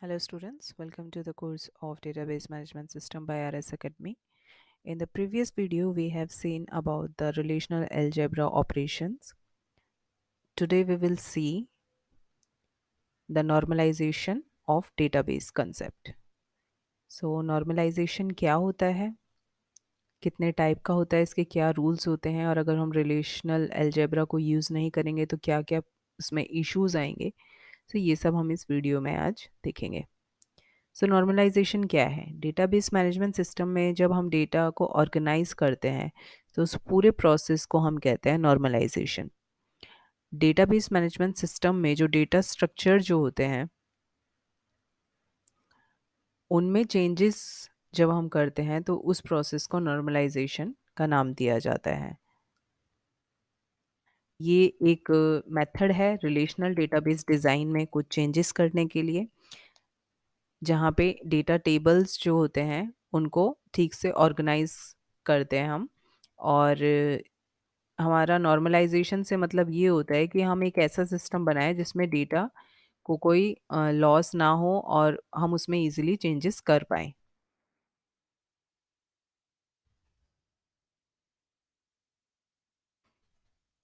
Hello students, welcome to the course of Database Management System by RS Academy. In the previous video, we have seen about the relational algebra operations. Today we will see the normalization of database concept. So normalization क्या होता है, कितने type का होता है, इसके क्या rules होते हैं और अगर हम रिलेशनल अलजेब्रा को यूज़ नहीं करेंगे तो क्या क्या उसमें इश्यूज आएंगे. तो ये सब हम इस वीडियो में आज देखेंगे. सो नॉर्मलाइजेशन क्या है? डेटाबेस मैनेजमेंट सिस्टम में जब हम डेटा को ऑर्गेनाइज करते हैं तो उस पूरे प्रोसेस को हम कहते हैं नॉर्मलाइजेशन. डेटाबेस मैनेजमेंट सिस्टम में जो डेटा स्ट्रक्चर जो होते हैं उनमें चेंजेस जब हम करते हैं तो उस प्रोसेस को नॉर्मलाइजेशन का नाम दिया जाता है. ये एक मेथड है रिलेशनल डेटाबेस डिज़ाइन में कुछ चेंजेस करने के लिए, जहाँ पे डेटा टेबल्स जो होते हैं उनको ठीक से ऑर्गेनाइज करते हैं हम. और हमारा नॉर्मलाइजेशन से मतलब ये होता है कि हम एक ऐसा सिस्टम बनाएं जिसमें डेटा को कोई लॉस ना हो और हम उसमें इजीली चेंजेस कर पाएं.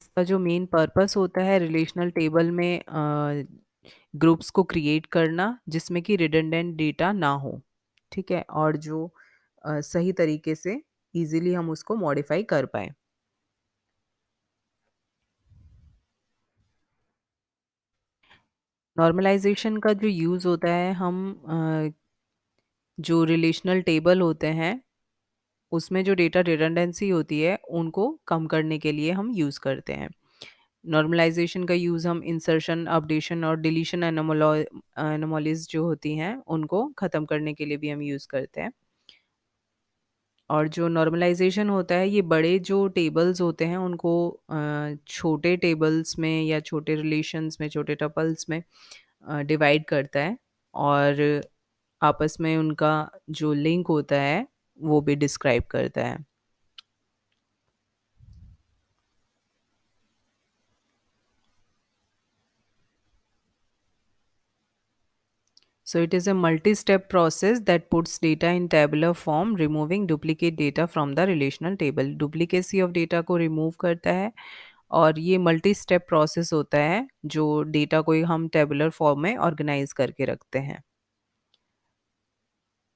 इसका जो मेन पर्पस होता है रिलेशनल टेबल में ग्रुप्स को क्रिएट करना जिसमें कि रिडंडेंट डेटा ना हो. ठीक है, और जो सही तरीके से इजीली हम उसको मॉडिफाई कर पाएं. नॉर्मलाइजेशन का जो यूज़ होता है हम जो रिलेशनल टेबल होते हैं उसमें जो डेटा रिडंडेंसी होती है उनको कम करने के लिए हम यूज़ करते हैं. नॉर्मलाइजेशन का यूज़ हम इंसर्शन अपडेशन और डिलीशन एनोमलीज जो होती हैं उनको ख़त्म करने के लिए भी हम यूज़ करते हैं. और जो नॉर्मलाइजेशन होता है ये बड़े जो टेबल्स होते हैं उनको छोटे टेबल्स में या छोटे रिलेशंस में छोटे टपल्स में डिवाइड करता है और आपस में उनका जो लिंक होता है वो भी डिस्क्राइब करता है. So it is a multi-step process that puts data in tabular form, removing duplicate data from the relational table. Duplicacy of data को remove करता है और ये मल्टी स्टेप प्रोसेस होता है जो डेटा को हम टेबुलर फॉर्म में ऑर्गेनाइज करके रखते हैं.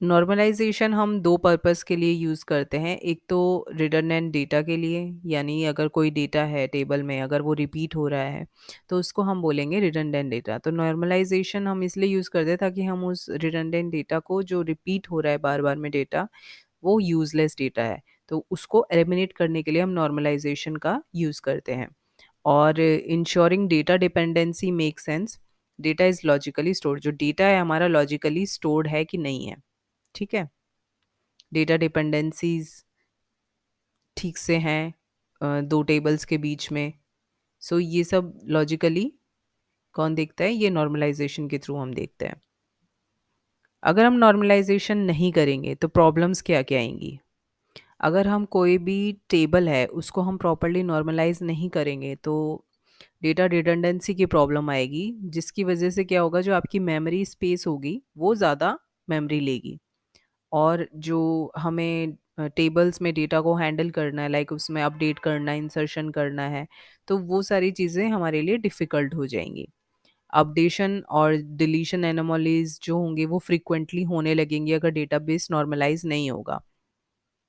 नॉर्मलाइजेशन हम दो पर्पस के लिए यूज़ करते हैं. एक तो रिडंडेंट डेटा के लिए, यानी अगर कोई डेटा है टेबल में अगर वो रिपीट हो रहा है तो उसको हम बोलेंगे रिडंडेंट डेटा. तो नॉर्मलाइजेशन हम इसलिए यूज़ करते हैं ताकि हम उस रिडंडेंट डेटा को जो रिपीट हो रहा है बार बार में डेटा वो यूजलेस डेटा है तो उसको एलिमिनेट करने के लिए हम नॉर्मलाइजेशन का यूज़ करते हैं. और ensuring data dependency make sense. Data is logically stored. जो डेटा है हमारा लॉजिकली स्टोर्ड है कि नहीं है. ठीक है, डेटा डिपेंडेंसीज ठीक से हैं दो टेबल्स के बीच में. सो ये सब लॉजिकली कौन देखता है? ये नॉर्मलाइजेशन के थ्रू हम देखते हैं. अगर हम नॉर्मलाइजेशन नहीं करेंगे तो प्रॉब्लम्स क्या क्या आएंगी? अगर हम कोई भी टेबल है उसको हम प्रॉपरली नॉर्मलाइज नहीं करेंगे तो डेटा रिडंडेंसी की प्रॉब्लम आएगी, जिसकी वजह से क्या होगा, जो आपकी मेमोरी स्पेस होगी वो ज़्यादा मेमोरी लेगी. और जो हमें टेबल्स में डेटा को हैंडल करना है, लाइक उसमें अपडेट करना है, इंसर्शन करना है, तो वो सारी चीज़ें हमारे लिए डिफ़िकल्ट हो जाएंगी. अपडेशन और डिलीशन एनोमलीज जो होंगे वो फ्रीक्वेंटली होने लगेंगी अगर डेटाबेस नॉर्मलाइज नहीं होगा.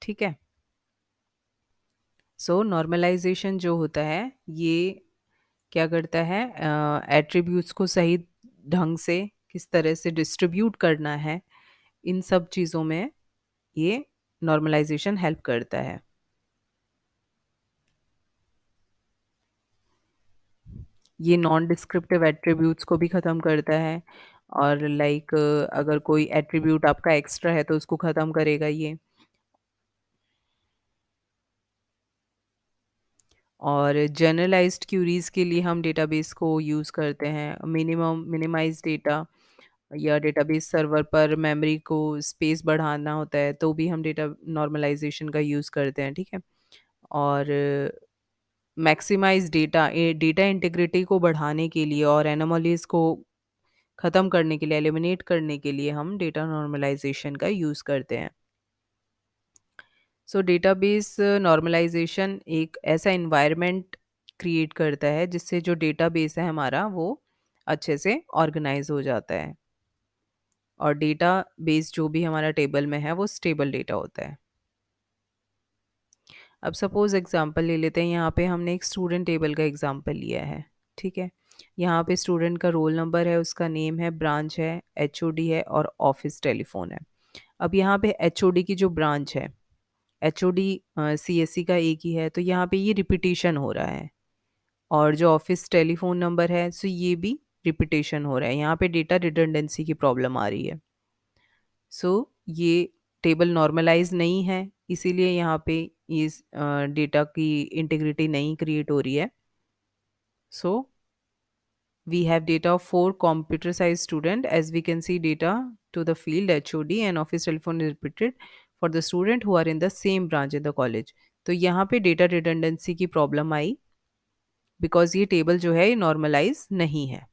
ठीक है. सो नॉर्मलाइजेशन जो होता है ये क्या करता है, एट्रीब्यूट्स को सही ढंग से किस तरह से डिस्ट्रीब्यूट करना है, इन सब चीज़ों में ये नॉर्मलाइजेशन हेल्प करता है. ये नॉन डिस्क्रिप्टिव एट्रीब्यूट्स को भी ख़त्म करता है. और लाइक अगर कोई एट्रीब्यूट आपका एक्स्ट्रा है तो उसको ख़त्म करेगा ये. और जनरलाइज्ड क्यूरीज के लिए हम डेटाबेस को यूज़ करते हैं. मिनिमाइज डेटा या डेटाबेस सर्वर पर मेमोरी को स्पेस बढ़ाना होता है तो भी हम डेटा नॉर्मलाइजेशन का यूज़ करते हैं. ठीक है. और मैक्सिमाइज डेटा डेटा इंटीग्रिटी को बढ़ाने के लिए और एनोमलीज को ख़त्म करने के लिए, एलिमिनेट करने के लिए हम डेटा नॉर्मलाइजेशन का यूज़ करते हैं। सो डेटाबेस नॉर्मलाइजेशन एक ऐसा एनवायरनमेंट क्रिएट करता है जिससे जो डेटाबेस है हमारा वो अच्छे से ऑर्गेनाइज हो जाता है, और डेटाबेस जो भी हमारा टेबल में है वो स्टेबल डेटा होता है। अब सपोज़ एग्ज़ाम्पल ले लेते हैं, यहाँ पे हमने एक स्टूडेंट टेबल का एग्ज़ाम्पल लिया है, ठीक है? यहाँ पे स्टूडेंट का रोल नंबर है, उसका नेम है, ब्रांच है, एचओडी है और ऑफ़िस टेलीफ़ोन है। अब यहाँ पे एचओडी की जो ब्रांच है, एचओडी सीएसई का एक ही है, तो यहाँ पे ये रिपिटिशन हो रहा है, और जो ऑफ़िस टेलीफ़ोन नंबर है, सो ये भी रिपिटिशन हो रहा है। यहाँ पे डेटा रिडंडेंसी की प्रॉब्लम आ रही है। सो ये टेबल नॉर्मलाइज नहीं है, इसीलिए यहाँ पे इस डेटा की इंटीग्रिटी नहीं क्रिएट हो रही है। सो we have data of 4 computer sized student, as we can see data to the field HOD and office telephone is repeated for the student who are in the same branch in the college. तो यहाँ पे data redundancy की problem I, because ये table जो है ये normalise नहीं है।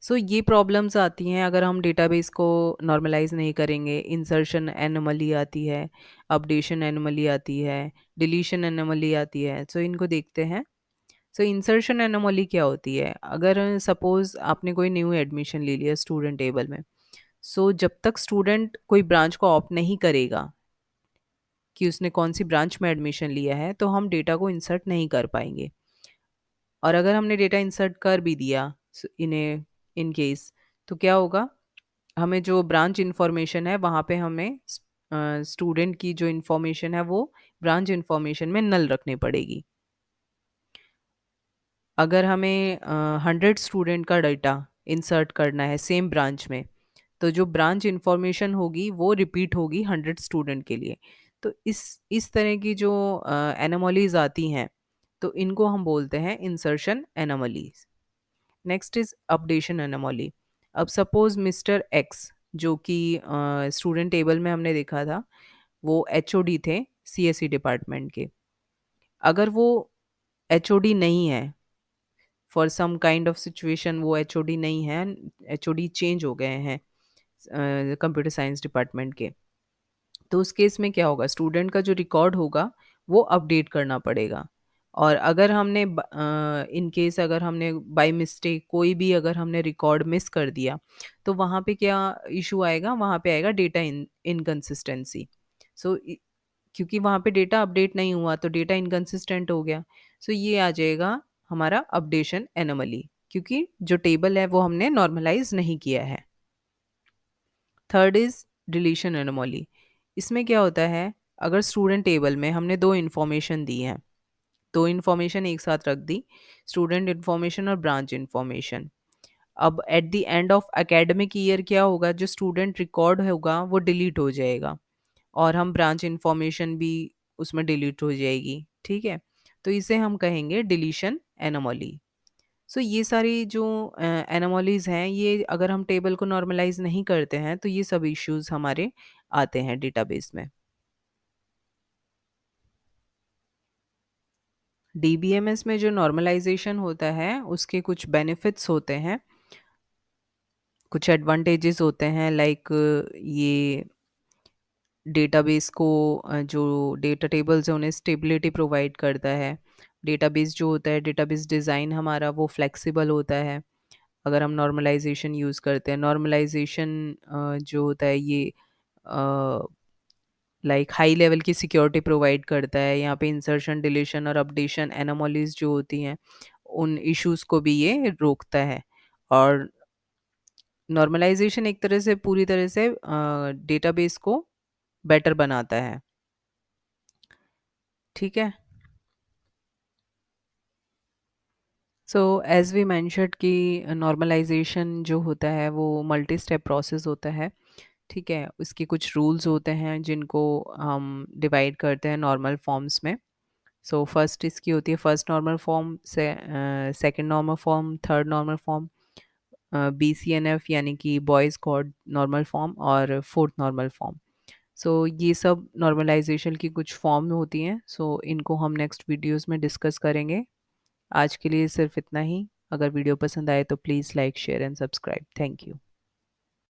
सो ये प्रॉब्लम्स आती हैं अगर हम डेटाबेस को नॉर्मलाइज नहीं करेंगे। इंसर्शन एनोमली आती है, अपडेशन एनोमली आती है, डिलीशन एनोमली आती है। सो इनको देखते हैं। सो इंसर्शन एनोमली क्या होती है? अगर सपोज आपने कोई न्यू एडमिशन ले लिया स्टूडेंट टेबल में, सो जब तक स्टूडेंट कोई ब्रांच को ऑप्ट नहीं करेगा कि उसने कौन सी ब्रांच में एडमिशन लिया है, तो हम डेटा को इंसर्ट नहीं कर पाएंगे। और अगर हमने डेटा इंसर्ट कर भी दिया इन केस, तो क्या होगा, हमें जो ब्रांच इन्फॉर्मेशन है वहाँ पे हमें स्टूडेंट की जो इन्फॉर्मेशन है वो ब्रांच इन्फॉर्मेशन में नल रखनी पड़ेगी। अगर हमें 100 स्टूडेंट का डाटा इंसर्ट करना है सेम ब्रांच में, तो जो ब्रांच इन्फॉर्मेशन होगी वो रिपीट होगी 100 स्टूडेंट के लिए। तो इस तरह की जो एनोमलीज आती हैं, तो इनको हम बोलते हैं insertion anomalies. Next is updation anomaly. अब सपोज मिस्टर एक्स, जो कि स्टूडेंट टेबल में हमने देखा था, वो एचओडी थे सीएसई डिपार्टमेंट के। अगर वो एचओडी नहीं है, for some kind of situation वो एचओडी नहीं है, एचओडी चेंज हो गए हैं कंप्यूटर साइंस डिपार्टमेंट के, तो उस केस में क्या होगा, स्टूडेंट का जो रिकॉर्ड होगा वो अपडेट करना पड़ेगा। और अगर हमने इन केस अगर हमने बाय मिस्टेक कोई भी अगर हमने रिकॉर्ड मिस कर दिया, तो वहाँ पे क्या इशू आएगा, वहाँ पे आएगा डेटा इनकंसिस्टेंसी। सो क्योंकि वहाँ पे डेटा अपडेट नहीं हुआ तो डेटा इनकंसिस्टेंट हो गया। सो ये आ जाएगा हमारा अपडेशन एनोमली, क्योंकि जो टेबल है वो हमने नॉर्मलाइज नहीं किया है। Third is deletion anomaly. इसमें क्या होता है, अगर स्टूडेंट टेबल में हमने दो इन्फॉर्मेशन दी हैं, दो इन्फॉर्मेशन एक साथ रख दी, स्टूडेंट इन्फॉर्मेशन और ब्रांच इन्फॉर्मेशन। अब at the end of academic year क्या होगा, जो स्टूडेंट रिकॉर्ड होगा वो डिलीट हो जाएगा, और हम ब्रांच इन्फॉर्मेशन भी उसमें डिलीट हो जाएगी, ठीक है? तो इसे हम कहेंगे डिलीशन एनोमली। सो ये सारी जो एनोमलीज हैं, ये अगर हम टेबल को नॉर्मलाइज नहीं करते हैं तो ये सब इश्यूज हमारे आते हैं डेटाबेस में। डीबीएमएस में जो नॉर्मलाइजेशन होता है उसके कुछ बेनिफिट्स होते हैं, कुछ एडवांटेजेस होते हैं, लाइक ये डेटाबेस को जो डेटा टेबल्स हैं उन्हें स्टेबिलिटी प्रोवाइड करता है। डेटाबेस जो होता है, डेटाबेस डिज़ाइन हमारा वो फ्लेक्सिबल होता है अगर हम नॉर्मलाइजेशन यूज़ करते हैं। नॉर्मलाइजेशन जो होता है ये लाइक हाई लेवल की सिक्योरिटी प्रोवाइड करता है। यहाँ पे इंसर्शन डिलीशन और अपडेशन एनोमलीज जो होती हैं उन इश्यूज को भी ये रोकता है। और नॉर्मलाइजेशन एक तरह से पूरी तरह से डेटाबेस को बेटर बनाता है, ठीक है? सो एज वी मैंशनड कि नॉर्मलाइजेशन जो होता है वो मल्टी स्टेप प्रोसेस होता है, ठीक है? उसके कुछ रूल्स होते हैं जिनको हम डिवाइड करते हैं नॉर्मल फॉर्म्स में। सो फर्स्ट इसकी होती है फर्स्ट नॉर्मल फॉर्म, से second normal form, third normal form, BCNF यानी कि बॉयज़ कॉड नॉर्मल फॉर्म, और फोर्थ नॉर्मल फॉर्म। सो ये सब नॉर्मलाइजेशन की कुछ फॉर्म होती हैं। सो इनको हम नेक्स्ट वीडियोस में डिस्कस करेंगे। आज के लिए सिर्फ इतना ही। अगर वीडियो पसंद आए तो please like share and subscribe. Thank you.